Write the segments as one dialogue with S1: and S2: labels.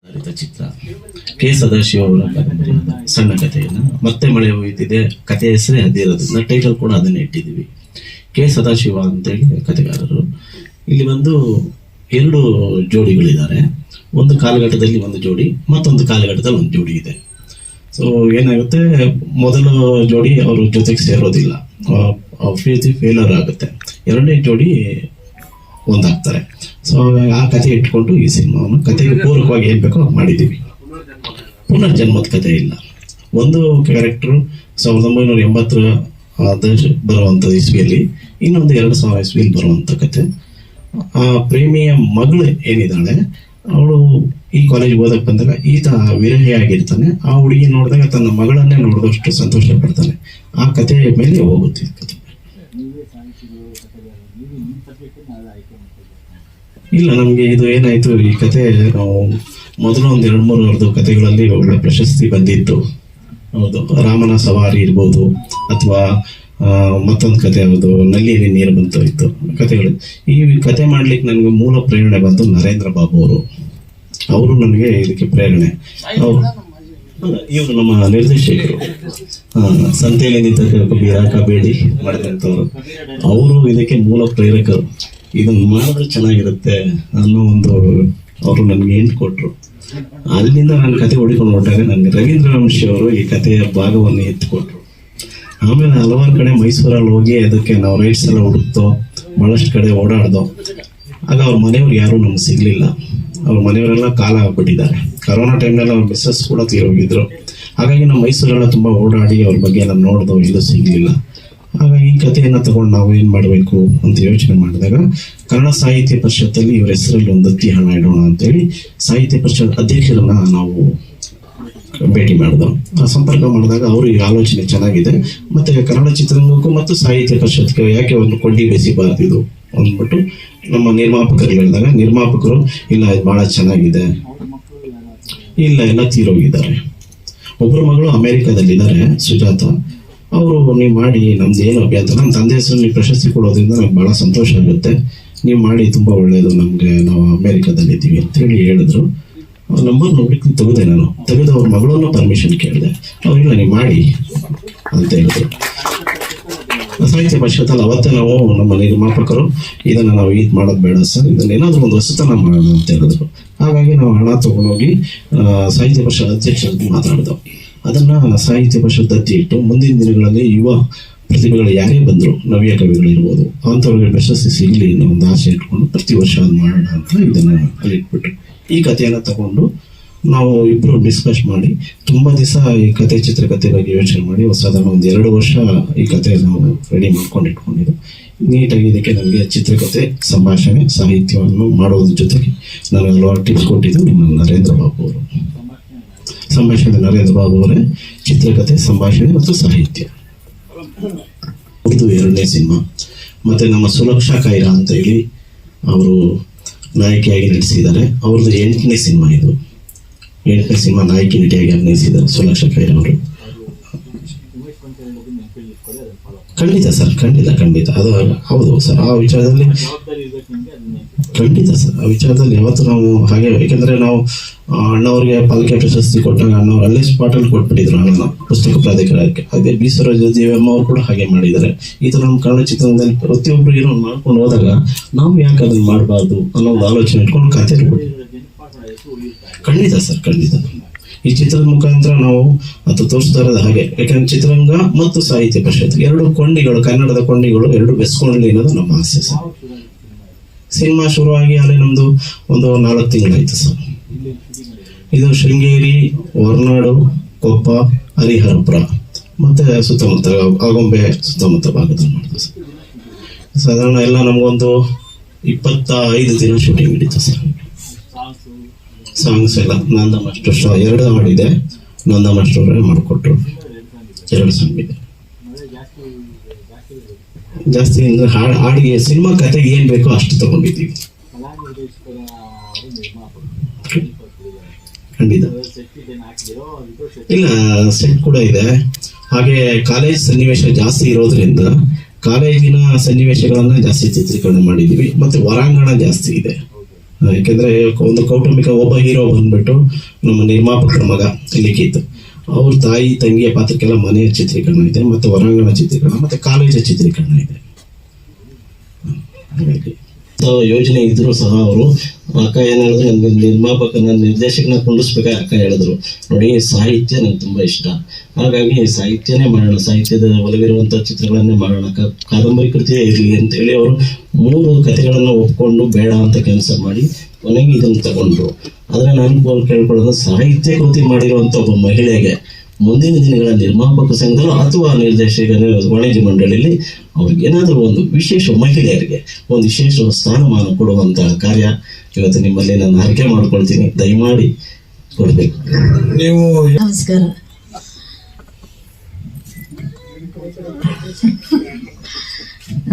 S1: ಚಿತ್ರ K Sadashiva ಅವರ ಕಾದಂಬರಿ ಸಣ್ಣ ಕಥೆಯನ್ನು ಮತ್ತೆ ಮಳೆ ಹೋಯ್ತಿದೆ. ಕಥೆ ಹೆಸರೇ ಅದಿರೋದು, ಟೈಟಲ್ ಕೂಡ ಅದನ್ನೇ ಇಟ್ಟಿದ್ದೀವಿ. ಕೆ ಸದಾಶಿವ ಅಂತೇಳಿ ಕಥೆಗಾರರು. ಇಲ್ಲಿ ಬಂದು ಎರಡು ಜೋಡಿಗಳಿದ್ದಾರೆ. ಒಂದು ಕಾಲಘಟ್ಟದಲ್ಲಿ ಒಂದು ಜೋಡಿ, ಮತ್ತೊಂದು ಕಾಲಘಟ್ಟದಲ್ಲಿ ಒಂದು ಜೋಡಿ ಇದೆ. ಸೊ ಏನಾಗುತ್ತೆ, ಮೊದಲ ಜೋಡಿ ಅವ್ರ ಜೊತೆಗೆ ಸೇರೋದಿಲ್ಲ, ಪ್ರೀತಿ ಫೇಲರ್ ಆಗುತ್ತೆ. ಎರಡನೇ ಜೋಡಿ ಒಂದಾಗ್ತಾರೆ. ಸೊ ಆ ಕಥೆ ಇಟ್ಕೊಂಡು ಈ ಸಿನಿಮಾವನ್ನು ಕಥೆಗೆ ಪೂರಕವಾಗಿ ಏನ್ ಬೇಕೋ ಮಾಡಿದ್ದೀವಿ. ಪುನರ್ಜನ್ಮದ ಕಥೆ ಇಲ್ಲ. ಒಂದು ಕ್ಯಾರೆಕ್ಟರ್ 1980 ಬರುವಂತ ಇಸ್ವಿಯಲ್ಲಿ, ಇನ್ನೊಂದು 2000 ಇಸ್ವಿಯಲ್ಲಿ ಬರುವಂತ ಕತೆ. ಆ ಪ್ರೇಮಿಯ ಮಗಳು ಏನಿದ್ದಾಳೆ, ಅವಳು ಈ ಕಾಲೇಜ್ ಓದಕ್ ಬಂದಾಗ ಈತ ವಿರಹಿಯಾಗಿರ್ತಾನೆ. ಆ ಹುಡುಗಿ ನೋಡಿದಾಗ ತನ್ನ ಮಗಳನ್ನೇ ನೋಡಿದಷ್ಟು ಸಂತೋಷ ಪಡ್ತಾನೆ. ಆ ಕಥೆಯ ಮೇಲೆ ಹೋಗುತ್ತೆ ಕಥೆ. ಇಲ್ಲ, ನಮ್ಗೆ ಇದು ಏನಾಯ್ತು, ಈ ಕತೆ ನಾವು ಮೊದಲು ಒಂದು 2-3 ಕಥೆಗಳಲ್ಲಿ ಒಳ್ಳೆ ಪ್ರಶಸ್ತಿ ಬಂದಿತ್ತು. ಹೌದು, ರಾಮನ ಸವಾರಿ ಇರ್ಬೋದು, ಅಥವಾ ಮತ್ತೊಂದು ಕತೆ ಯಾವುದು, ನಲ್ಲಿ ನೀರು ಬಂತು ಇತ್ತು ಕಥೆಗಳು. ಈ ಕತೆ ಮಾಡ್ಲಿಕ್ಕೆ ನನಗೆ ಮೂಲ ಪ್ರೇರಣೆ ಬಂತು ನರೇಂದ್ರ ಬಾಬು ಅವರು ನನಗೆ ಇದಕ್ಕೆ ಪ್ರೇರಣೆ. ಇವರು ನಮ್ಮ ನಿರ್ದೇಶಕರು, ಸಂತೆಯಲ್ಲಿ ನಿಂತ ಕಬೇಡಿ ಮಾಡಿದಂಥವ್ರು. ಅವರು ಇದಕ್ಕೆ ಮೂಲ ಪ್ರೇರಕರು. ಇದನ್ನ ಮಾಡಿದ್ರೆ ಚೆನ್ನಾಗಿರುತ್ತೆ ಅನ್ನೋ ಒಂದು ಅವರು ನನಗೆ ಎಂಟು ಕೊಟ್ಟರು. ಅಲ್ಲಿಂದ ನಾನು ಕತೆ ಹುಡುಕೊಂಡು ಹೊರಟಾಗ ನನಗೆ ರವೀಂದ್ರ ವಂಶಿ ಅವರು ಈ ಕಥೆಯ ಭಾಗವನ್ನು ಎತ್ತಿಕೊಟ್ರು. ಆಮೇಲೆ ಹಲವಾರು ಕಡೆ ಮೈಸೂರಲ್ಲಿ ಹೋಗಿ ಅದಕ್ಕೆ ನಾವು ರೈಟ್ಸ್ ಎಲ್ಲ ಹುಡುಕ್ತೋ, ಬಹಳಷ್ಟು ಕಡೆ ಓಡಾಡ್ದೋ. ಆಗ ಅವ್ರ ಮನೆಯವ್ರು ಯಾರೂ ನಮ್ಗೆ ಸಿಗ್ಲಿಲ್ಲ. ಅವ್ರ ಮನೆಯವರೆಲ್ಲ ಕಾಲ ಆಗ್ಬಿಟ್ಟಿದ್ದಾರೆ. ಕರೋನಾ ಟೈಮ್ನಲ್ಲಿ ಅವ್ರ ಮಿಸ್ಸಸ್ ಕೂಡ ತೀರೋಗಿದ್ರು. ಹಾಗಾಗಿ ನಾವು ಮೈಸೂರೆಲ್ಲ ತುಂಬ ಓಡಾಡಿ ಅವ್ರ ಬಗ್ಗೆ ಎಲ್ಲ ನೋಡ್ದೋ, ಇಲ್ಲೂ ಸಿಗ್ಲಿಲ್ಲ. ಆಗ ಈ ಕಥೆಯನ್ನು ತಗೊಂಡು ನಾವು ಏನು ಮಾಡಬೇಕು ಅಂತ ಯೋಚನೆ ಮಾಡಿದಾಗ, ಕನ್ನಡ ಸಾಹಿತ್ಯ ಪರಿಷತ್ತಲ್ಲಿ ಇವ್ರ ಹೆಸರಲ್ಲಿ ಒಂದು ದತ್ತಿ ಹಣ ಇಡೋಣ ಅಂತೇಳಿ ಸಾಹಿತ್ಯ ಪರಿಷತ್ ಅಧ್ಯಕ್ಷರನ್ನ ನಾವು ಭೇಟಿ ಮಾಡಿದ್ರು. ಸಂಪರ್ಕ ಮಾಡಿದಾಗ ಅವ್ರಿಗೆ ಆಲೋಚನೆ ಚೆನ್ನಾಗಿದೆ, ಮತ್ತೆ ಕನ್ನಡ ಚಿತ್ರರಂಗಕ್ಕೂ ಮತ್ತು ಸಾಹಿತ್ಯ ಪರಿಷತ್ಗೆ ಯಾಕೆ ಒಂದು ಕೊಂಡಿ ಬೆಸಿಬಾರ್ದು ಅಂದ್ಬಿಟ್ಟು ನಮ್ಮ ನಿರ್ಮಾಪಕರು ಹೇಳಿದಾಗ, ನಿರ್ಮಾಪಕರು ಇಲ್ಲ ಇದು ಬಹಳ ಚೆನ್ನಾಗಿದೆ, ಇಲ್ಲ ಎಲ್ಲ ತೀರೋಗಿದ್ದಾರೆ. ಒಬ್ಬರು ಮಗಳು ಅಮೆರಿಕದಲ್ಲಿದ್ದಾರೆ, ಸುಜಾತ. ಅವರು ನೀವು ಮಾಡಿ, ನಮ್ದು ಏನು ಅಭ್ಯಂತರ, ನಮ್ಮ ತಂದೆ ಹೆಸರು ನೀವು ಪ್ರಶಸ್ತಿ ಕೊಡೋದ್ರಿಂದ ನಮ್ಗೆ ಭಾಳ ಸಂತೋಷ ಆಗುತ್ತೆ, ನೀವು ಮಾಡಿ ತುಂಬ ಒಳ್ಳೆಯದು ನಮಗೆ, ನಾವು ಅಮೇರಿಕಾದಲ್ಲಿದ್ದೀವಿ ಅಂತೇಳಿ ಹೇಳಿದ್ರು. ನಂಬರ್ ನೋಡ್ಲಿಕ್ಕೆ ತೆಗೆದೆ. ನಾನು ತೆಗೆದು ಅವ್ರ ಮಗಳನ್ನು ಪರ್ಮಿಷನ್ ಕೇಳಿದೆ. ಅವ್ರಿಲ್ಲ ನೀವು ಮಾಡಿ ಅಂತ ಹೇಳಿದ್ರು. ಸಾಹಿತ್ಯ ಪರಿಷತ್ತಲ್ಲಿ ಅವತ್ತೇ ನಾವು ನಮ್ಮ ನಿರ್ಮಾಪಕರು ಇದನ್ನು ನಾವು ಇದು ಮಾಡೋದು ಬೇಡ ಸರ್, ಇದನ್ನೇನಾದ್ರೂ ಒಂದು ಹೊಸತನ ಮಾಡೋಣ ಅಂತ ಹೇಳಿದ್ರು. ಹಾಗಾಗಿ ನಾವು ಹಣ ತಗೊಂಡೋಗಿ ಸಾಹಿತ್ಯ ಪರಿಷತ್ ಅಧ್ಯಕ್ಷರಿಗೆ ಮಾತಾಡಿದೆವು. ಅದನ್ನ ಸಾಹಿತ್ಯ ಪರಿಷತ್ ದತ್ತಿ ಇಟ್ಟು ಮುಂದಿನ ದಿನಗಳಲ್ಲಿ ಯುವ ಪ್ರತಿಭೆಗಳು ಯಾರೇ ಬಂದರು, ನವ್ಯ ಕವಿಗಳಿರ್ಬೋದು, ಅಂಥವ್ರಿಗೆ ಪ್ರಶಸ್ತಿ ಸಿಗಲಿ ಅನ್ನೋ ಒಂದು ಆಸೆ ಇಟ್ಕೊಂಡು ಪ್ರತಿ ವರ್ಷ ಅದು ಮಾಡೋಣ ಅಂತ ಇದನ್ನು ಅಲ್ಲಿ ಇಟ್ಬಿಟ್ಟು ಈ ಕಥೆಯನ್ನು ತಗೊಂಡು ನಾವು ಇಬ್ಬರು ಡಿಸ್ಕಸ್ ಮಾಡಿ ತುಂಬ ದಿವಸ ಈ ಕತೆ ಚಿತ್ರಕಥೆ ಬಗ್ಗೆ ಯೋಚನೆ ಮಾಡಿ ಸಾಧಾರಣ ಒಂದು 2 ವರ್ಷ ಈ ಕಥೆ ನಾವು ರೆಡಿ ಮಾಡ್ಕೊಂಡು ಇಟ್ಕೊಂಡಿದ್ದು. ನೀಟಾಗಿ ಇದಕ್ಕೆ ನನಗೆ ಚಿತ್ರಕಥೆ, ಸಂಭಾಷಣೆ, ಸಾಹಿತ್ಯವನ್ನು ಮಾಡೋದ್ರ ಜೊತೆಗೆ ನಾನು ಹಲವಾರು ಟಿಪ್ಸ್ ಕೊಟ್ಟಿದ್ದು ನಮ್ಮ ನರೇಂದ್ರ ಬಾಬು ಅವರು. ಸಂಭಾಷಣೆ ನರೇಂದ್ರ ಬಾಬು ಅವರೇ, ಚಿತ್ರಕಥೆ, ಸಂಭಾಷಣೆ ಮತ್ತು ಸಾಹಿತ್ಯ. ಇದು 2ನೇ ಸಿನಿಮಾ. ಮತ್ತೆ ನಮ್ಮ ಸುಲಕ್ಷಾ ಕೈರಾ ಅಂತ ಹೇಳಿ ಅವರು ನಾಯಕಿಯಾಗಿ ನಟಿಸಿದ್ದಾರೆ. ಅವ್ರದ್ದು 8ನೇ ಸಿನಿಮಾ ಇದು. 8ನೇ ಸಿನಿಮಾ ನಾಯಕಿ ನಟಿಯಾಗಿ ಅಭಿನಯಿಸಿದ್ದಾರೆ ಸುಲಕ್ಷಾ ಕೈರಾ ಅವರು. ಖಂಡಿತ ಸರ್, ಖಂಡಿತ ಅದು ಹೌದು ಸರ್. ಆ ವಿಚಾರದಲ್ಲಿ ಖಂಡಿತ ಸರ್, ಆ ವಿಚಾರದಲ್ಲಿ ಯಾವತ್ತು ನಾವು ಹಾಗೆ, ಯಾಕೆಂದ್ರೆ ನಾವು ಅಣ್ಣವ್ರಿಗೆ ಪಾಲಿಕೆ ಪ್ರಶಸ್ತಿ ಕೊಟ್ಟಾಗ ಅಣ್ಣವ್ರು ಅಲ್ಲೇ ಸ್ಪಾಟಲ್ಲಿ ಕೊಟ್ಬಿಟ್ಟಿದ್ರು ಅಣ್ಣನ ಪುಸ್ತಕ ಪ್ರಾಧಿಕಾರಕ್ಕೆ. ಹಾಗೆ ಬಿ ಸರೋಜದೇವಮ್ಮ ಅವರು ಕೂಡ ಹಾಗೆ ಮಾಡಿದ್ದಾರೆ. ಈ ಥರ ನಮ್ಮ ಕನ್ನಡ ಚಿತ್ರರಂಗದಲ್ಲಿ ಪ್ರತಿಯೊಬ್ಬರು ಏನೋ ಮಾಡ್ಕೊಂಡು ಹೋದಾಗ ನಾವು ಯಾಕೆ ಅದನ್ನು ಮಾಡಬಾರ್ದು ಅನ್ನೋ ಒಂದು ಆಲೋಚನೆ ಇಟ್ಕೊಂಡು ಕಥೆ ಖಂಡಿತ ಸರ್, ಖಂಡಿತ ಈ ಚಿತ್ರದ ಮುಖಾಂತರ ನಾವು ಅದು ತೋರಿಸ್ತಾ ಇರೋದು ಹಾಗೆ. ಯಾಕಂದ್ರೆ ಚಿತ್ರರಂಗ ಮತ್ತು ಸಾಹಿತ್ಯ ಪರಿಷತ್ 2 ಕೊಂಡಿಗಳು, ಕನ್ನಡದ ಕೊಂಡಿಗಳು 2 ಬೆಸ್ಕೊಳ್ಳಿ ಅನ್ನೋದು ನಮ್ಮ ಆಸೆ ಸರ್. ಸಿನಿಮಾ ಶುರುವಾಗಿ ಅಲ್ಲಿ ನಮ್ದು ಒಂದು 4 ತಿಂಗಳಾಯ್ತು ಸರ್. ಇದು ಶೃಂಗೇರಿ, ಹೊರನಾಡು, ಕೊಪ್ಪ, ಹರಿಹರಪುರ ಮತ್ತೆ ಸುತ್ತಮುತ್ತ ಆಗೊಂಬೆ ಸುತ್ತಮುತ್ತ ಭಾಗದಲ್ಲಿ ಮಾಡಿದ್ವಿ ಸರ್. ಸಾಧಾರಣ ಎಲ್ಲ ನಮಗೊಂದು 25 ದಿನ ಶೂಟಿಂಗ್ ಹಿಡಿತು ಸರ್. ಸಾಂಗ್ಸ್ ಎಲ್ಲ ನಂದ ಮಾಸ್ಟರ್ 2 ಹಾಡಿದೆ, ನಂದ ಮಾಸ್ಟರ್ ಅವರೇ ಮಾಡಿಕೊಟ್ರು. 2 ಸಾಂಗ್ ಇದೆ. ಜಾಸ್ತಿ ಅಂದ್ರೆ ಹಾಡಿಗೆ, ಸಿನಿಮಾ ಕತೆಗೆ ಏನ್ ಬೇಕೋ ಅಷ್ಟು ತಗೊಂಡಿದ್ದೀವಿ. ಖಂಡಿತ ಇಲ್ಲ, ಸೆಟ್ ಕೂಡ ಇದೆ. ಹಾಗೆ ಕಾಲೇಜ್ ಸನ್ನಿವೇಶ ಜಾಸ್ತಿ ಇರೋದ್ರಿಂದ ಕಾಲೇಜಿನ ಸನ್ನಿವೇಶಗಳನ್ನ ಜಾಸ್ತಿ ಚಿತ್ರೀಕರಣ ಮಾಡಿದೀವಿ. ಮತ್ತೆ ಹೊರಾಂಗಣ ಜಾಸ್ತಿ ಇದೆ. ಯಾಕೆಂದ್ರೆ ಒಂದು ಕೌಟುಂಬಿಕ ಒಬ್ಬ ಹೀರೋ ಬಂದ್ಬಿಟ್ಟು ನಮ್ಮ ನಿರ್ಮಾಪಕರ ಮಗ ಲಿಖಿತ್, ಅವ್ರ ತಾಯಿ ತಂಗಿಯ ಪಾತ್ರಕ್ಕೆಲ್ಲ ಮನೆಯ ಚಿತ್ರೀಕರಣ ಇದೆ, ಮತ್ತೆ ಹೊರಾಂಗಣ ಚಿತ್ರೀಕರಣ, ಮತ್ತೆ ಕಾಲೇಜು ಚಿತ್ರೀಕರಣ ಇದೆ. ಯೋಜನೆ ಇದ್ರು ಸಹ ಅವರು ಅಕ್ಕ ಏನ್ ಹೇಳಿದ್ರು, ನಿರ್ಮಾಪಕನ ನಿರ್ದೇಶಕನ ಕೊಂಡಿಸ್ಬೇಕಾಗಿ ಅಕ್ಕ ಹೇಳಿದ್ರು, ನೋಡಿ ಸಾಹಿತ್ಯ ನಂಗೆ ತುಂಬಾ ಇಷ್ಟ, ಹಾಗಾಗಿ ಸಾಹಿತ್ಯನೇ ಮಾಡೋಣ, ಸಾಹಿತ್ಯದ ಒಲವಿರುವಂತಹ ಚಿತ್ರಗಳನ್ನೇ ಮಾಡೋಣ, ಕಾದಂಬರಿ ಕೃತಿಯೇ ಇರಲಿ ಅಂತ ಹೇಳಿ ಅವರು 3 ಕಥೆಗಳನ್ನ ಒಪ್ಕೊಂಡು ಬೇಡ ಅಂತ ಕೆಲಸ ಮಾಡಿ ಕೊನೆಗೆ ಇದನ್ನು ತಗೊಂಡ್ರು. ಆದ್ರೆ ನಾನು ಕೇಳ್ಕೊಳ್ಳೋದು, ಸಾಹಿತ್ಯ ಕೃತಿ ಮಾಡಿರುವಂತ ಒಬ್ಬ ಮಹಿಳೆಗೆ ಮುಂದಿನ ದಿನಗಳ ನಿರ್ಮಾಪಕ ಸಂಘದಲ್ಲೂ ಅಥವಾ ನಿರ್ದೇಶಕರ ವಾಣಿಜ್ಯ ಮಂಡಳಿಯಲ್ಲಿ ಅವ್ರಿಗೇನಾದ್ರೂ ಒಂದು ವಿಶೇಷ, ಮಹಿಳೆಯರಿಗೆ ಒಂದು ವಿಶೇಷ ಸ್ಥಾನಮಾನ ಕೊಡುವಂತಹ ಕಾರ್ಯ ಇವತ್ತು ನಿಮ್ಮಲ್ಲಿ ನಾನು ಆಯ್ಕೆ ಮಾಡ್ಕೊಳ್ತೀನಿ, ದಯಮಾಡಿ ಕೊಡ್ಬೇಕು.
S2: ನೀವು
S3: ನಮಸ್ಕಾರ.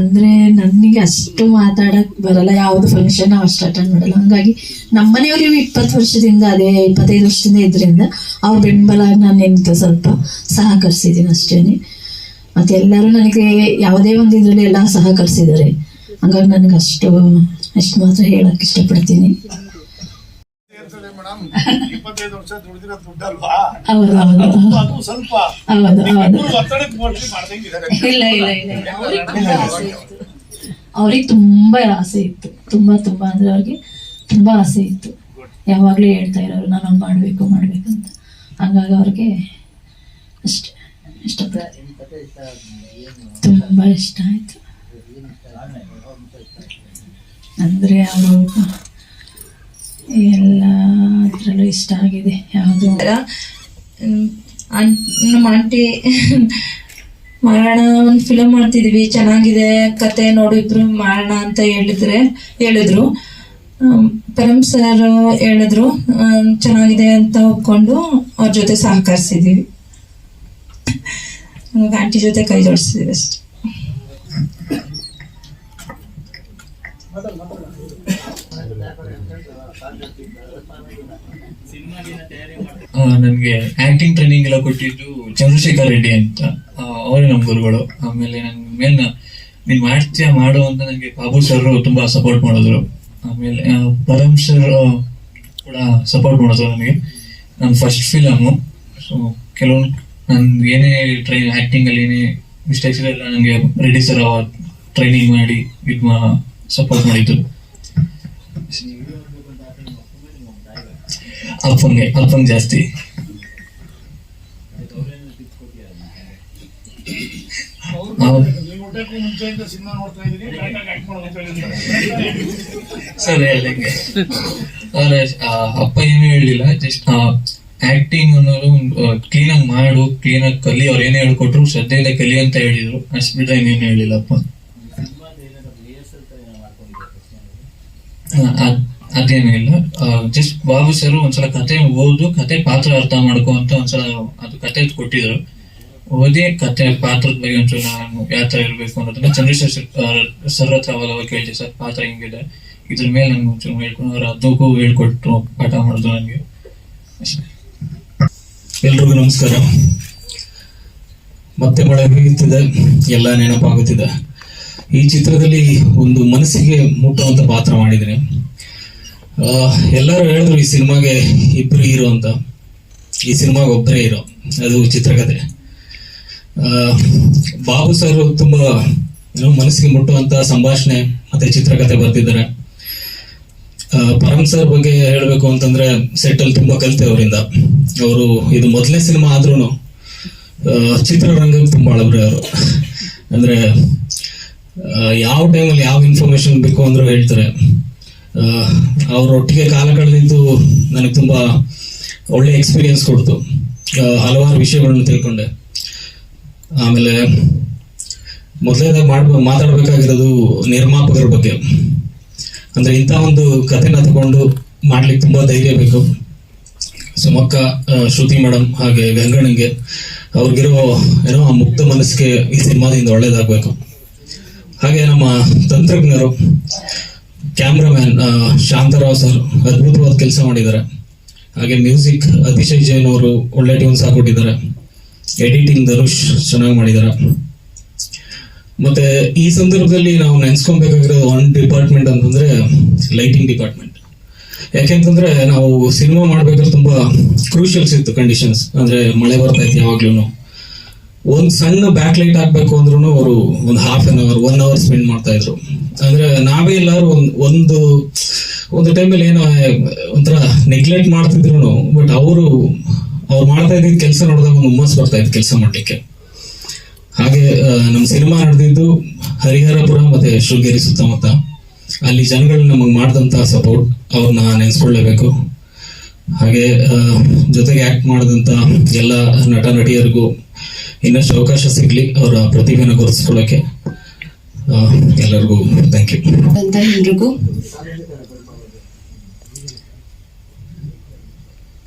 S3: ಅಂದ್ರೆ ನನಗೆ ಅಷ್ಟು ಮಾತಾಡಕ್ ಬರಲ್ಲ, ಯಾವ್ದು ಫಂಕ್ಷನ್ ಅಷ್ಟು ಅಟೆಂಡ್ ಮಾಡಲ್ಲ. ಹಂಗಾಗಿ ನಮ್ಮನೆಯವ್ರಿಗೆ 20 ವರ್ಷದಿಂದ, ಅದೇ 25 ವರ್ಷದಿಂದ ಇದ್ರಿಂದ ಅವ್ರ ಬೆಂಬಲ ನಾನು ನಿಂತು ಸ್ವಲ್ಪ ಸಹಕರಿಸಿದ್ದೀನಿ ಅಷ್ಟೇನೆ. ಮತ್ತೆ ಎಲ್ಲರೂ ನನಗೆ ಯಾವುದೇ ಒಂದು ಇದ್ರಲ್ಲಿ ಎಲ್ಲ ಸಹಕರಿಸಿದ್ದಾರೆ. ಹಂಗಾಗಿ ನನಗೆ ಅಷ್ಟು ಮಾತ್ರ ಹೇಳಕ್ ಇಷ್ಟಪಡ್ತೀನಿ. ಹೌದು ಇಲ್ಲ ಅವ್ರಿಗೆ ತುಂಬಾ ಆಸೆ ಇತ್ತು, ತುಂಬಾ ಅಂದ್ರೆ ಅವ್ರಿಗೆ ತುಂಬಾ ಆಸೆ ಇತ್ತು. ಯಾವಾಗ್ಲೂ ಹೇಳ್ತಾ ಇರೋರು ನಾನು ಮಾಡ್ಬೇಕು ಅಂತ. ಹಂಗಾಗಿ ಅವ್ರಿಗೆ ಅಷ್ಟೇ ಇಷ್ಟಪಡ್ತೀನಿ, ತುಂಬಾ ಇಷ್ಟ ಆಯ್ತು. ಅಂದ್ರೆ ಅವರು ಎಲ್ಲ ಅದ್ರಲ್ಲೂ ಇಷ್ಟ ಆಗಿದೆ. ಯಾವುದು
S4: ನಮ್ಮ ಆಂಟಿ ಮಾಡೋಣ, ಒಂದು ಫಿಲಮ್ ಮಾಡ್ತಿದ್ವಿ, ಚೆನ್ನಾಗಿದೆ ಕತೆ, ನೋಡು ಇಬ್ರು ಮಾಡೋಣ ಅಂತ ಹೇಳಿದ್ರು. ಪರಮ್ ಸರ್ ಹೇಳಿದ್ರು, ಚೆನ್ನಾಗಿದೆ ಅಂತ ಒಪ್ಕೊಂಡು ಅವ್ರ ಜೊತೆ ಸಹಕರಿಸಿದೀವಿ. ಆಂಟಿ ಜೊತೆ ಕೈ ಜೋಡಿಸಿದೀವಿ ಅಷ್ಟೆ.
S2: ನನಗೆ ಆಕ್ಟಿಂಗ್ ಟ್ರೈನಿಂಗ್ ಎಲ್ಲ ಕೊಟ್ಟಿದ್ದು ಚಂದ್ರಶೇಖರ್ ರೆಡ್ಡಿ ಅಂತ, ಅವರೇ ನಮ್ಮ ಗುರುಗಳು. ಆಮೇಲೆ ನನ್ ಮೇಲೆ ನೀನ್ ಮಾಡ್ತೀಯ ಮಾಡು ಅಂತ ನನಗೆ ಬಾಬು ಸರ್ ತುಂಬಾ ಸಪೋರ್ಟ್ ಮಾಡಿದ್ರು. ಆಮೇಲೆ ಪರಮ್ ಸರ್ ಕೂಡ ಸಪೋರ್ಟ್ ಮಾಡಿದ್ರು ನನಗೆ. ನನ್ನ ಫಸ್ಟ್ ಫಿಲಮು, ಸೊ ಕೆಲವೊಂದು ನನ್ ಏನೇ ಆಕ್ಟಿಂಗ್ ಅಲ್ಲಿ ಏನೇ ಮಿಸ್ಟೇಕ್ಸ್ ಎಲ್ಲ ನನಗೆ ರೆಡ್ಡಿ ಸರ್ ಟ್ರೈನಿಂಗ್ ಮಾಡಿ ಸಪೋರ್ಟ್ ಮಾಡಿದ್ರು. ಅಪ್ಪಂಗೆ ಜಾಸ್ತಿ. ಸರ್ ಹೇಳಂಗೆ ಅಪ್ಪ ಏನು ಹೇಳಲಿಲ್ಲ, ಜಸ್ಟ್ ಆಕ್ಟಿಂಗ್ ಅನ್ನೋದು ಕ್ಲೀನ್ ಆಗಿ ಮಾಡು, ಕ್ಲೀನ್ ಆಗಿ ಕಲಿ, ಅವ್ರು ಏನೇ ಹೇಳ್ಕೊಟ್ರು ಶ್ರದ್ಧೆಯಿಂದ ಕಲಿ ಅಂತ ಹೇಳಿದ್ರು. ಅಷ್ಟು ಬಿಟ್ರೆ ಇನ್ನೇನು ಹೇಳಿಲ್ಲ ಅಪ್ಪ. ಅದೇನೂ ಇಲ್ಲ, ಜಸ್ಟ್ ಬಾಬು ಸರ್ ಒಂದ್ಸಲ ಕತೆ ಓದು, ಕತೆ ಪಾತ್ರ ಅರ್ಥ ಮಾಡ್ಕೊ ಅಂತ ಒಂದ್ಸಲ ಅದು ಕತೆ ಕೊಟ್ಟಿದ್ರು. ಓದಿ ಕತೆ ಪಾತ್ರದ ಬಗ್ಗೆ ಒಂಚೂರು ನಾನು ಯಾವ ತರ ಇರ್ಬೇಕು ಅನ್ನೋದನ್ನ ಚಂದ್ರಶೇಖರ್ ಸರ್ ಹತ್ರ ಅವಾಗ ಕೇಳ್ತೀವಿ, ಸರ್ ಪಾತ್ರ ಹಿಂಗಿದೆ, ಇದ್ರ ಮೇಲೆ ನನ್ಗೆ ಒಂಚೂರು ಹೇಳ್ಕೊಂಡು ಅವ್ರು ಅದಕ್ಕೂ ಹೇಳ್ಕೊಟ್ಟು ಪಾಠ ಮಾಡಿದ್ರು ನನಗೆ.
S5: ಎಲ್ರಿಗೂ ನಮಸ್ಕಾರ. ಮತ್ತೆ ಮಳೆ ಬೀಳುತ್ತಿದೆ, ಎಲ್ಲ ನೆನಪಾಗುತ್ತಿದೆ. ಈ ಚಿತ್ರದಲ್ಲಿ ಒಂದು ಮನಸ್ಸಿಗೆ ಮುಟ್ಟುವಂತ ಪಾತ್ರ ಮಾಡಿದ್ದೀನಿ. ಎಲ್ಲರೂ ಹೇಳಿದ್ರು ಈ ಸಿನಿಮಾಗೆ 2 ಹೀರೋ ಅಂತ. ಈ ಸಿನಿಮಾಗೆ ಒಬ್ಬರೇ ಹೀರೋ, ಅದು ಚಿತ್ರಕಥೆ. ಬಾಬು ಸರ್ ತುಂಬಾ ಮನಸ್ಸಿಗೆ ಮುಟ್ಟುವಂತ ಸಂಭಾಷಣೆ ಮತ್ತೆ ಚಿತ್ರಕಥೆ ಬರ್ತಿದ್ದಾರೆ. ಪರಮ್ ಸರ್ ಬಗ್ಗೆ ಹೇಳ್ಬೇಕು ಅಂತಂದ್ರೆ ಸೆಟ್ ಅಲ್ಲಿ ತುಂಬಾ ಕಲಿತೆ ಅವರಿಂದ. ಅವರು ಇದು ಮೊದಲನೇ ಸಿನಿಮಾ ಆದ್ರೂ ಚಿತ್ರರಂಗಕ್ಕೆ ತುಂಬಾ ಹಳಬ್ರೆ ಅವರು. ಅಂದ್ರೆ ಯಾವ ಟೈಮಲ್ಲಿ ಯಾವ ಇನ್ಫಾರ್ಮೇಶನ್ ಬೇಕು ಅಂದ್ರೂ ಹೇಳ್ತಾರೆ. ಅವರೊಟ್ಟಿಗೆ ಕಾಲ ಕಳೆದಿದ್ದು ನನಗೆ ತುಂಬಾ ಒಳ್ಳೆ ಎಕ್ಸ್ಪೀರಿಯನ್ಸ್ ಕೊಡ್ತು. ಹಲವಾರು ವಿಷಯಗಳನ್ನು ತಿಳ್ಕೊಂಡೆ. ಆಮೇಲೆ ಮೊದಲನೇದಾಗಿ ಮಾತಾಡ್ಬೇಕಾಗಿರೋದು ನಿರ್ಮಾಪಕರ ಬಗ್ಗೆ. ಅಂದ್ರೆ ಇಂಥ ಒಂದು ಕಥೆನ ತಗೊಂಡು ಮಾಡ್ಲಿಕ್ಕೆ ತುಂಬಾ ಧೈರ್ಯ ಬೇಕು. ಸುಮಕ್ಕ, ಶ್ರುತಿ ಮೇಡಮ್ ಹಾಗೆ ಗಂಗಣ್ಣಂಗೆ ಅವ್ರಿಗಿರೋ ಆ ಮುಕ್ತ ಮನಸ್ಸಿಗೆ ಈ ಸಿನಿಮಾದಿಂದ ಒಳ್ಳೇದಾಗ್ಬೇಕು. ಹಾಗೆ ನಮ್ಮ ತಂತ್ರಜ್ಞರು, ಕ್ಯಾಮ್ರಾಮ್ಯಾನ್ ಶಾಂತರಾವ್ ಸರ್ ಅದ್ಭುತವಾದ ಕೆಲಸ ಮಾಡಿದ್ದಾರೆ. ಹಾಗೆ ಮ್ಯೂಸಿಕ್ ಅತಿಶಯ್ ಜೈನ್ ಅವರು ಒಳ್ಳೆ ಟ್ಯೂನ್ಸ್ ಹಾಕೊಟ್ಟಿದ್ದಾರೆ. ಎಡಿಟಿಂಗ್ ಧನುಷ್ ಚೆನ್ನಾಗಿ ಮಾಡಿದ್ದಾರೆ. ಮತ್ತೆ ಈ ಸಂದರ್ಭದಲ್ಲಿ ನಾವು ನೆನ್ಸ್ಕೊಬೇಕಾಗಿರೋ ಒಂದು ಡಿಪಾರ್ಟ್ಮೆಂಟ್ ಅಂತಂದ್ರೆ ಲೈಟಿಂಗ್ ಡಿಪಾರ್ಟ್ಮೆಂಟ್. ಯಾಕೆಂತಂದ್ರೆ ನಾವು ಸಿನಿಮಾ ಮಾಡ್ಬೇಕಾದ್ರೆ ತುಂಬಾ ಕ್ರೂಷಿಯಲ್ಸ್ ಇತ್ತು ಕಂಡೀಷನ್ಸ್. ಅಂದ್ರೆ ಮಳೆ ಬರ್ತಾ ಇತ್ತು ಯಾವಾಗ್ಲೂ. ಒಂದ್ ಸಣ್ಣ ಬ್ಯಾಕ್ ಲೈಟ್ ಹಾಕ್ಬೇಕು ಅಂದ್ರೂ ಅವರು ಒಂದು ½ an hour 1 hour ಸ್ಪೆಂಡ್ ಮಾಡ್ತಾ ಇದ್ರು. ಅಂದ್ರೆ ನಾವೇ ಎಲ್ಲಾರು ಒಂದು ಟೈಮಲ್ಲಿ ಏನೋ ಒಂಥರ ನೆಗ್ಲೆಕ್ಟ್ ಮಾಡ್ತಿದ್ರು, ಬಟ್ ಅವ್ರು ಮಾಡ್ತಾ ಇದ್ದಿದ್ ಕೆಲಸ ನೋಡಿದಾಗ ಒಂದು ಹುಮ್ಮಸ್ ಬರ್ತಾ ಇತ್ತು ಕೆಲಸ ಮಾಡ್ಲಿಕ್ಕೆ. ಹಾಗೆ ನಮ್ಮ ಸಿನಿಮಾ ನಡೆದಿದ್ದು ಹರಿಹರಪುರ ಮತ್ತೆ ಶೃಂಗೇರಿ ಸುತ್ತಮುತ್ತ. ಅಲ್ಲಿ ಜನಗಳು ನಮಗೆ ಮಾಡಿದಂತ ಸಪೋರ್ಟ್ ಅವ್ರನ್ನ ನೆನೆಸ್ಕೊಳ್ಳೇಬೇಕು. ಹಾಗೆ ಜೊತೆಗೆ ಆಕ್ಟ್ ಮಾಡಿದಂತ ಎಲ್ಲ ನಟ ನಟಿಯರಿಗೂ ಇನ್ನಷ್ಟು ಅವಕಾಶ ಸಿಗ್ಲಿ ಅವರ ಪ್ರತಿಭೆನ ಗುರುತಿಸ್ಕೊಳ್ಳೋಕೆ. ಎಲ್ಲರಿಗೂ ಥ್ಯಾಂಕ್ ಯು.
S6: ಅಂತ ಎಲ್ರಿಗೂ,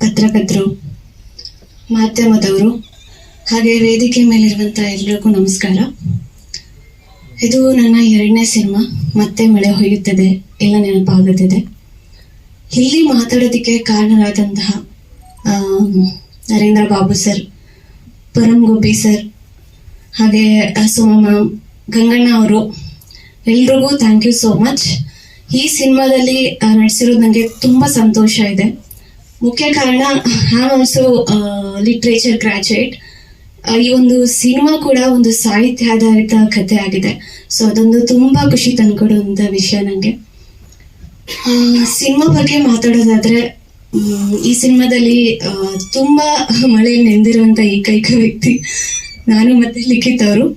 S6: ಪತ್ರಕರ್ತರು, ಮಾಧ್ಯಮದವರು ಹಾಗೆ ವೇದಿಕೆ ಮೇಲಿರುವಂತ ಎಲ್ರಿಗೂ ನಮಸ್ಕಾರ. ಇದು ನನ್ನ 2ನೇ ಸಿನಿಮಾ. ಮತ್ತೆ ಮಳೆ ಹೊಯ್ಯುತ್ತದೆ ಎಲ್ಲ ನೆನಪಾಗುತ್ತಿದೆ. ಇಲ್ಲಿ ಮಾತಾಡೋದಕ್ಕೆ ಕಾರಣರಾದಂತಹ ನರೇಂದ್ರ ಬಾಬು ಸರ್, ಪರಂ ಗೋಪಿ ಸರ್, ಹಾಗೆ ಸೋಮಮ್ಮ, ಗಂಗಣ್ಣ ಅವರು, ಎಲ್ರಿಗೂ ಥ್ಯಾಂಕ್ ಯು ಸೋ ಮಚ್. ಈ ಸಿನಿಮಾದಲ್ಲಿ ನಡೆಸಿರೋದು ನನಗೆ ತುಂಬ ಸಂತೋಷ ಇದೆ. ಮುಖ್ಯ ಕಾರಣ I am also literature graduate. ಈ ಒಂದು ಸಿನಿಮಾ ಕೂಡ ಒಂದು ಸಾಹಿತ್ಯ ಆಧಾರಿತ ಕಥೆ ಆಗಿದೆ. ಸೊ ಅದೊಂದು ತುಂಬ ಖುಷಿ ತಂದ್ಕೊಡುವಂಥ ವಿಷಯ ನನಗೆ. ಸಿನಿಮಾ ಬಗ್ಗೆ ಮಾತಾಡೋದಾದ್ರೆ, ಈ ಸಿನಿಮಾದಲ್ಲಿ ತುಂಬಾ ಮಳೆಯಲ್ಲಿ ನೆಂದಿರುವಂತ ಏಕೈಕ ವ್ಯಕ್ತಿ ನಾನು ಮತ್ತೆ ಲಿಖಿತ್ ಅವರು.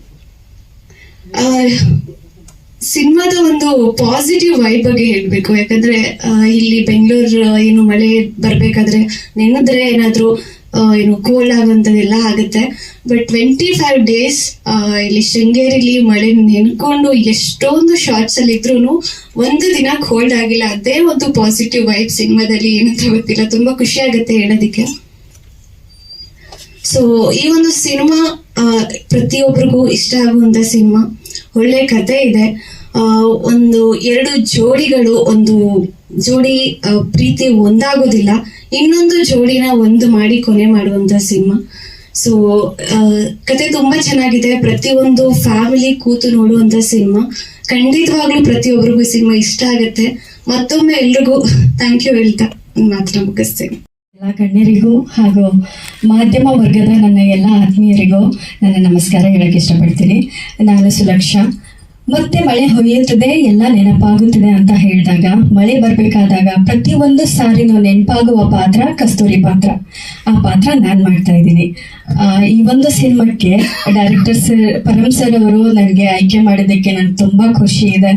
S6: ಸಿನಿಮಾದ ಒಂದು ಪಾಸಿಟಿವ್ ವೈಬ್ ಬಗ್ಗೆ ಹೇಳ್ಬೇಕು. ಯಾಕಂದ್ರೆ ಇಲ್ಲಿ ಬೆಂಗಳೂರು ಏನು ಮಳೆ ಬರ್ಬೇಕಾದ್ರೆ ನೆನೆದ್ರೆ ಏನಾದ್ರು ಏನು ಕೋಲ್ಡ್ ಆಗುವಂಥದ್ದೆಲ್ಲ ಆಗುತ್ತೆ. ಬಟ್ 25 days ಇಲ್ಲಿ ಶೃಂಗೇರಿಲಿ ಮಳೆ ನೆನ್ಕೊಂಡು ಎಷ್ಟೊಂದು ಶಾರ್ಟ್ಸ್ ಅಲ್ಲಿ ಇದ್ರು ಒಂದು ದಿನ ಕೋಲ್ಡ್ ಆಗಿಲ್ಲ. ಅದೇ ಒಂದು ಪಾಸಿಟಿವ್ ವೈಬ್ ಸಿನಿಮಾದಲ್ಲಿ ಏನಂತ ಗೊತ್ತಿಲ್ಲ, ತುಂಬಾ ಖುಷಿ ಆಗುತ್ತೆ ಹೇಳೋದಿಕ್ಕೆ. ಸೊ ಈ ಒಂದು ಸಿನಿಮಾ ಪ್ರತಿಯೊಬ್ಬರಿಗೂ ಇಷ್ಟ ಆಗುವಂತ ಸಿನಿಮಾ. ಒಳ್ಳೆ ಕತೆ ಇದೆ. ಒಂದು 2 ಜೋಡಿಗಳು, ಒಂದು ಜೋಡಿ ಪ್ರೀತಿ ಒಂದಾಗೋದಿಲ್ಲ, ಇನ್ನೊಂದು ಜೋಡಿನ ಒಂದು ಮಾಡಿ ಕೊನೆ ಮಾಡುವಂತ ಸಿನಿಮಾ. ಸೊ ಕತೆ ತುಂಬಾ ಚೆನ್ನಾಗಿದೆ. ಪ್ರತಿಯೊಂದು ಫ್ಯಾಮಿಲಿ ಕೂತು ನೋಡುವಂತ ಸಿನಿಮಾ. ಖಂಡಿತವಾಗ್ಲೂ ಪ್ರತಿಯೊಬ್ಬರಿಗೂ ಈ ಸಿನಿಮಾ ಇಷ್ಟ ಆಗುತ್ತೆ. ಮತ್ತೊಮ್ಮೆ ಎಲ್ರಿಗೂ ಥ್ಯಾಂಕ್ ಯು ಹೇಳ್ತಾ ಮಾತ್ರ ಮುಗಿಸ್ತೇನೆ.
S7: ಎಲ್ಲ ಗಣ್ಯರಿಗೂ ಹಾಗೂ ಮಾಧ್ಯಮ ವರ್ಗದ ನನ್ನ ಎಲ್ಲ ಆತ್ಮೀಯರಿಗೂ ನನ್ನ ನಮಸ್ಕಾರ ಹೇಳಕ್ಕೆ ಇಷ್ಟಪಡ್ತೀನಿ. ನಾನು ಸುಲಕ್ಷಾ. ಮತ್ತೆ ಮಳೆ ಹೊಯ್ಯುತ್ತದೆ, ಎಲ್ಲ ನೆನಪಾಗುತ್ತದೆ ಅಂತ ಹೇಳಿದಾಗ, ಮಳೆ ಬರಬೇಕಾದಾಗ ಪ್ರತಿಯೊಂದು ಸಾರಿನೂ ನೆನಪಾಗುವ ಪಾತ್ರ ಕಸ್ತೂರಿ ಪಾತ್ರ. ಆ ಪಾತ್ರ ನಾನು ಮಾಡ್ತಾ ಇದ್ದೀನಿ. ಈ ಒಂದು ಸಿನಿಮಾಕ್ಕೆ ಡೈರೆಕ್ಟರ್ ಸರ್ ಪರಂ ಸರ್ ಅವರು ನನಗೆ ಆಯ್ಕೆ ಮಾಡೋದಕ್ಕೆ ನನಗೆ ತುಂಬಾ ಖುಷಿ ಇದೆ.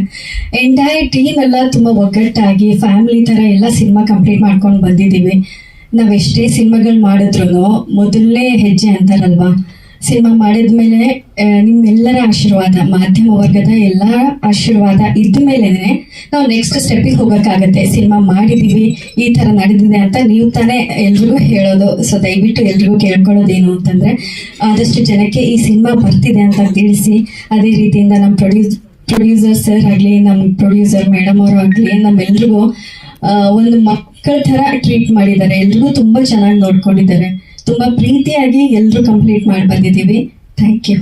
S7: ಎಂಟೈರ್ ಟೀಮ್ ಎಲ್ಲ ತುಂಬಾ ಒಗ್ಗಟ್ಟಾಗಿ ಫ್ಯಾಮಿಲಿ ತರ ಎಲ್ಲ ಸಿನಿಮಾ ಕಂಪ್ಲೀಟ್ ಮಾಡ್ಕೊಂಡು ಬಂದಿದ್ದೀವಿ. ನಾವೆಷ್ಟೇ ಸಿನಿಮಾಗಳು ಮಾಡಿದ್ರು ಮೊದಲನೇ ಹೆಜ್ಜೆ ಅಂತಾರಲ್ವಾ, ಸಿನಿಮಾ ಮಾಡಿದ್ಮೇಲೆ ನಿಮ್ಮೆಲ್ಲರ ಆಶೀರ್ವಾದ, ಮಾಧ್ಯಮ ವರ್ಗದ ಎಲ್ಲ ಆಶೀರ್ವಾದ ಇದ್ದ ಮೇಲೆನೆ ನಾವು ನೆಕ್ಸ್ಟ್ ಸ್ಟೆಪ್ಪಿಗೆ ಹೋಗಬೇಕಾಗತ್ತೆ. ಸಿನಿಮಾ ಮಾಡಿದೀವಿ, ಈ ತರ ನಡೆದಿದೆ ಅಂತ ನೀವು ತಾನೇ ಎಲ್ರಿಗೂ ಹೇಳೋದು. ಸೊ ದಯವಿಟ್ಟು ಎಲ್ರಿಗೂ ಕೇಳ್ಕೊಳ್ಳೋದೇನು ಅಂತಂದ್ರೆ, ಆದಷ್ಟು ಜನಕ್ಕೆ ಈ ಸಿನಿಮಾ ಬರ್ತಿದೆ ಅಂತ ತಿಳಿಸಿ, ಅದೇ ರೀತಿಯಿಂದ ನಮ್ಮ ಪ್ರೊಡ್ಯೂಸರ್ ಸರ್ ಆಗ್ಲಿ, ನಮ್ಮ ಪ್ರೊಡ್ಯೂಸರ್ ಮೇಡಮ್ ಅವರು ಆಗ್ಲಿ, ನಮ್ಮೆಲ್ರಿಗೂ ಒಂದು ಮಕ್ಕಳ ತರ ಟ್ರೀಟ್ ಮಾಡಿದ್ದಾರೆ. ಎಲ್ರಿಗೂ ತುಂಬಾ ಚೆನ್ನಾಗಿ ನೋಡ್ಕೊಂಡಿದ್ದಾರೆ. ತುಂಬಾ ಪ್ರೀತಿಯಾಗಿ ಎಲ್ಲರೂ ಕಂಪ್ಲೀಟ್ ಮಾಡಿ ಬಂದಿದ್ದೀವಿ. Thank you.